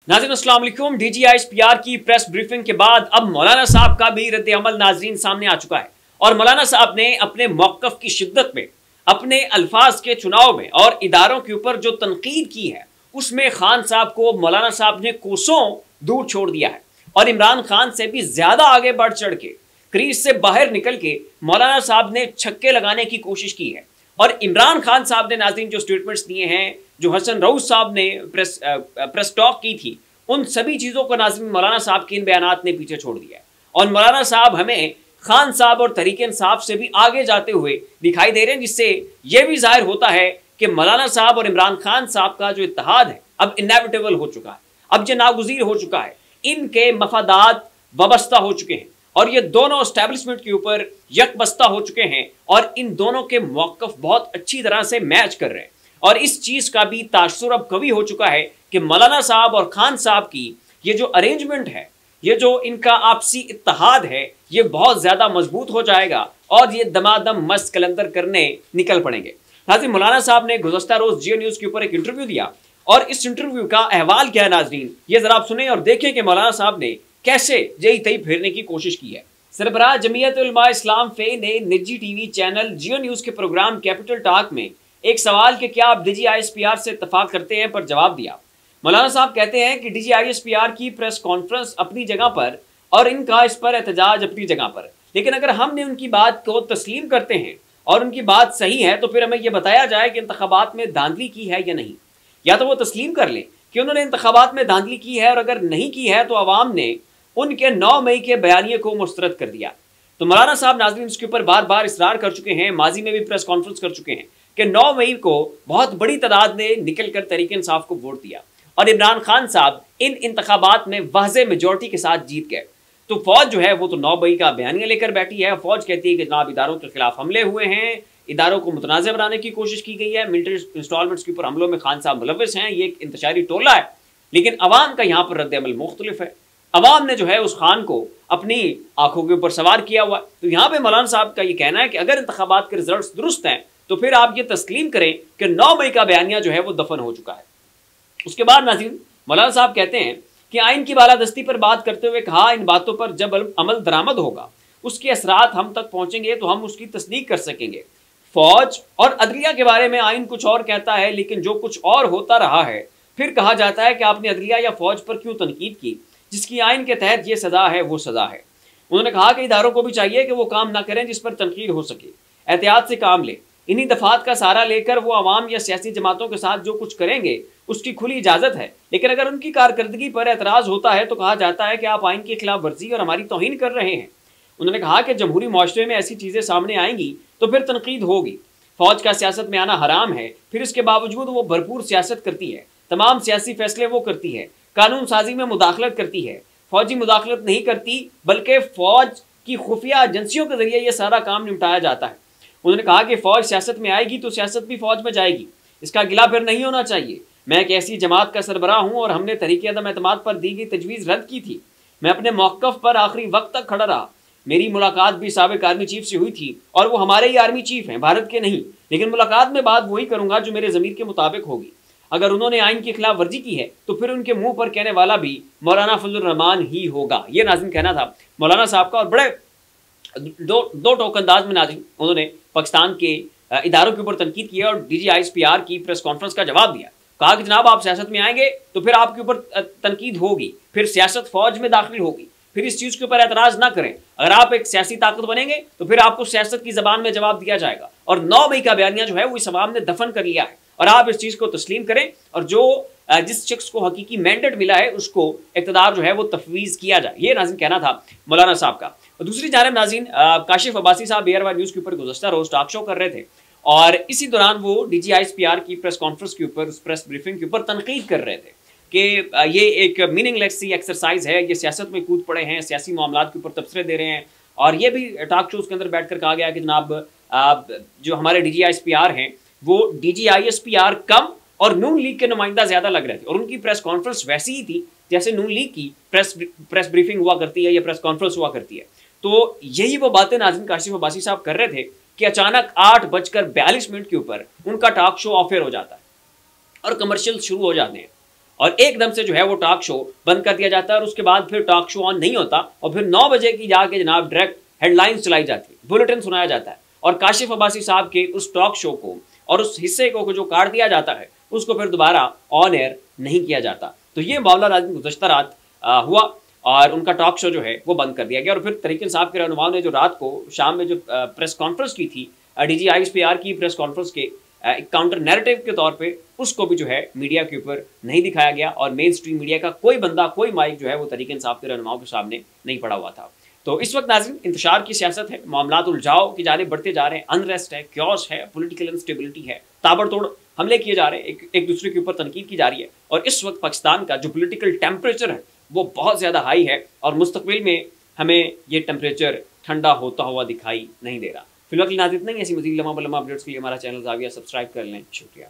नाज़रीन अस्सलाम वालेकुम। DGISPR की प्रेस ब्रीफिंग के बाद अब मौलाना साहब का भी रद्द अमल नाज़रीन सामने आ चुका है और मौलाना साहब ने अपने मौक़िफ़ की शिद्दत में, अपने अल्फाज के चुनाव में और इदारों के ऊपर जो तनकीद की है उसमें खान साहब को मौलाना साहब ने कोसों दूर छोड़ दिया है और इमरान खान से भी ज़्यादा आगे बढ़ चढ़ के क्रीज से बाहर निकल के मौलाना साहब ने छक्के लगाने की कोशिश की है। और इमरान खान साहब ने नाज़रीन जो स्टेटमेंट्स दिए हैं, जो हसन रऊफ साहब ने प्रेस टॉक की थी, उन सभी चीज़ों को नाज़रीन मौलाना साहब के इन बयानात ने पीछे छोड़ दिया है और मौलाना साहब हमें खान साहब और तहरीक इंसाफ से भी आगे जाते हुए दिखाई दे रहे हैं, जिससे यह भी जाहिर होता है कि मौलाना साहब और इमरान खान साहब का जो इत्तेहाद है अब इनएविटेबल हो चुका है, अब ये नागुज़ीर हो चुका है, इनके मफादात वाबस्ता हो चुके हैं और ये दोनों एस्टैब्लिशमेंट के ऊपर यकबस्ता हो चुके हैं और इन दोनों के मौक़िफ़ बहुत अच्छी तरह से मैच कर रहे हैं। और इस चीज़ का भी तासुर अब कवी हो चुका है कि मौलाना साहब और खान साहब की ये जो अरेंजमेंट है, ये जो इनका आपसी इत्तेहाद है, ये बहुत ज़्यादा मजबूत हो जाएगा और ये दमादम मस्त कलंदर करने निकल पड़ेंगे। नाज़रीन, मौलाना साहब ने गुज़श्ता रोज़ जियो न्यूज़ के ऊपर एक इंटरव्यू दिया और इस इंटरव्यू का अहवाल क्या है नाज़रीन, ये ज़रा आप सुने और देखें कि मौलाना साहब ने कैसे जई तई फेरने की कोशिश की है। सरबराह जमीयत उलमा इस्लाम फे ने निजी टीवी चैनल जियो न्यूज़ के प्रोग्राम कैपिटल टॉक में एक सवाल कि क्या आप DGISPR से इत्तफाक करते हैं पर जवाब दिया। मौलाना साहब कहते हैं कि DGISPR की प्रेस कॉन्फ्रेंस अपनी जगह पर और इनका इस पर एहतजाज अपनी जगह पर, लेकिन अगर हमने उनकी बात को तस्लीम करते हैं और उनकी बात सही है तो फिर हमें यह बताया जाए कि इंतखाबात में धांधली की है या नहीं, या तो वो तस्लीम कर लें कि उन्होंने इंतखाबात में धांधली की है और अगर नहीं की है तो अवाम ने उनके 9 मई के बयानिए को मुस्तरद कर दिया। तो मौलाना साहब नाज़रीन इसके ऊपर बार बार इसरार कर चुके हैं, माजी में भी प्रेस कॉन्फ्रेंस कर चुके हैं कि 9 मई को बहुत बड़ी तादाद ने निकल कर तहरीक इंसाफ को वोट दिया और इमरान खान साहब इन इंतखाबात में वाज़े मेजॉरिटी के साथ जीत गए। तो फौज जो है वो तो 9 मई का बयानिया लेकर बैठी है। फौज कहती है कि जनाब इदारों के खिलाफ हमले हुए हैं, इदारों को मुतनाज़ बनाने की कोशिश की गई है, मिलिट्री इंस्टॉलमेंट्स के ऊपर हमलों में खान साहब मुलविस हैं, ये एक इंतशारी टोला है। लेकिन अवाम का यहाँ पर रद्द-ए-अमल मुख्तलिफ है। अवाम ने जो है उस खान को अपनी आंखों के ऊपर सवार किया हुआ। तो यहाँ पे मौलाना साहब का ये कहना है कि अगर इंतखाबात के रिजल्ट दुरुस्त हैं तो फिर आप ये तस्लीम करें कि 9 मई का बयानिया जो है वो दफन हो चुका है। उसके बाद नाज़रीन मौलाना साहब कहते हैं कि आइन की बालादस्ती पर बात करते हुए कहा, इन बातों पर जब अमल दरामद होगा उसके असरात हम तक पहुंचेंगे तो हम उसकी तस्दीक कर सकेंगे। फौज और अदलिया के बारे में आइन कुछ और कहता है, लेकिन जो कुछ और होता रहा है फिर कहा जाता है कि आपने अदलिया या फौज पर क्यों तनकीद की, जिसकी आइन के तहत ये सज़ा है वो सज़ा है। उन्होंने कहा कि इदारों को भी चाहिए कि वो काम ना करें जिस पर तनकीद हो सके, एहतियात से काम लें, इन्हीं दफात का सहारा लेकर वो अवाम या सियासी जमातों के साथ जो कुछ करेंगे उसकी खुली इजाज़त है, लेकिन अगर उनकी कारकर्दगी पर एतराज़ होता है तो कहा जाता है कि आप आइन की खिलाफ वर्जी और हमारी तौहीन कर रहे हैं। उन्होंने कहा कि जमहूरी माशरे में ऐसी चीज़ें सामने आएंगी तो फिर तनकीद होगी। फौज का सियासत में आना हराम है, फिर इसके बावजूद वो भरपूर सियासत करती है, तमाम सियासी फैसले वो करती है, कानून साजी में मुदाखलत करती है। फौजी मुदाखलत नहीं करती बल्कि फौज की खुफिया एजेंसियों के जरिए यह सारा काम निपटाया जाता है। उन्होंने कहा कि फौज सियासत में आएगी तो सियासत भी फौज में जाएगी, इसका गिला फिर नहीं होना चाहिए। मैं एक ऐसी जमात का सरबराह हूँ और हमने तहरीक अदम एतमाद पर दी गई तजवीज़ रद्द की थी। मैं अपने मौक़िफ़ पर आखिरी वक्त तक खड़ा रहा। मेरी मुलाकात भी साबिक आर्मी चीफ से हुई थी और वो हमारे ही आर्मी चीफ हैं, भारत के नहीं, लेकिन मुलाकात में बात वही करूँगा जो मेरे ज़मीर के मुताबिक होगी। अगर उन्होंने आइन की खिलाफ वर्जी की है तो फिर उनके मुंह पर कहने वाला भी मौलाना फजलुर रहमान ही होगा। ये नाज़रीन कहना था मौलाना साहब का और बड़े दो टोक अंदाज में नाज़रीन उन्होंने पाकिस्तान के इदारों के ऊपर तनकीद किया और DGISPR की प्रेस कॉन्फ्रेंस का जवाब दिया। कहा कि जनाब आप सियासत में आएंगे तो फिर आपके ऊपर तनकीद होगी, फिर सियासत फौज में दाखिल होगी, फिर इस चीज़ के ऊपर एतराज़ ना करें। अगर आप एक सियासी ताकत बनेंगे तो फिर आपको सियासत की ज़बान में जवाब दिया जाएगा और 9 मई का बयानिया जो है वो इस अवाम ने दफन कर लिया है और आप इस चीज़ को तस्लीम करें और जिस शख्स को हकीकी मैंडेट मिला है उसको इक़्तिदार जो है वो तफवीज़ किया जाए। ये नाज़रीन कहना था मौलाना साहब का। और दूसरी जानिब नाज़रीन काशिफ अब्बासी साहब ARY न्यूज़ के ऊपर गुज़श्ता रोज़ टॉक शो कर रहे थे और इसी दौरान वो DGISPR की प्रेस कॉन्फ्रेंस के ऊपर, उस प्रेस ब्रीफिंग के ऊपर तनकीद कर रहे थे कि ये एक मीनिंगलेस सी एक्सरसाइज है, ये सियासत में कूद पड़े हैं, सियासी मामलात के ऊपर तबसरे दे रहे हैं। और ये भी टॉक शोज़ के अंदर बैठ कर कहा गया कि जनाब जो हमारे DGISPR हैं वो DGISPR कम और नून लीग के नुमाइंदा ज़्यादा लग रहे थे और उनकी प्रेस कॉन्फ्रेंस वैसी ही थी जैसे नून लीग की प्रेस ब्रीफिंग हुआ करती है या प्रेस कॉन्फ्रेंस हुआ करती है। तो यही वो बातें नाज़रीन काशिफ अब्बासी साहब कर रहे थे कि अचानक 8:42 के ऊपर उनका टॉक शो ऑफ एयर हो जाता है और कमर्शियल शुरू हो जाते हैं और एकदम से जो है वो टॉक शो बंद कर दिया जाता है और उसके बाद फिर टॉक शो ऑन नहीं होता और फिर 9 बजे की जाके जनाब डायरेक्ट हेडलाइंस चलाई जाती है, बुलेटिन सुनाया जाता है और काशिफ अब्बासी साहब के उस टॉक शो को और उस हिस्से को जो काट दिया जाता है उसको फिर दोबारा ऑन एयर नहीं किया जाता। तो ये मामला रात गुज़श्ता रात हुआ और उनका टॉक शो जो है वो बंद कर दिया गया। और फिर तरीके साहब के रहनुमाओं ने जो रात को शाम में जो प्रेस कॉन्फ्रेंस की थी DGISPR की प्रेस कॉन्फ्रेंस के एक काउंटर नैरेटिव के तौर पे, उसको भी जो है मीडिया के ऊपर नहीं दिखाया गया और मेन स्ट्रीम मीडिया का कोई बंदा कोई माइक जो है वो तरीके इंसाफ के रहनुमाओं के सामने नहीं पड़ा हुआ था। तो इस वक्त नाज़रीन इंतशार की सियासत है, मामला उलझाव की जाने बढ़ते जा रहे हैं, अनरेस्ट है, क्योस है, पॉलिटिकल इंस्टेबिलिटी है, ताबड़तोड़ हमले किए जा रहे हैं, एक दूसरे के ऊपर तनकीद की जा रही है और इस वक्त पाकिस्तान का जो पॉलिटिकल टेम्परेचर है वो बहुत ज़्यादा हाई है और मुस्तकबिल में हमें ये टेम्परेचर ठंडा होता हुआ दिखाई नहीं दे रहा। फिलहाल नाज़रीन नहीं, ऐसी मज़ीद लम्हा अपडेट्स के लिए हमारा चैनल ज़ाविया सब्सक्राइब कर लें। शुक्रिया।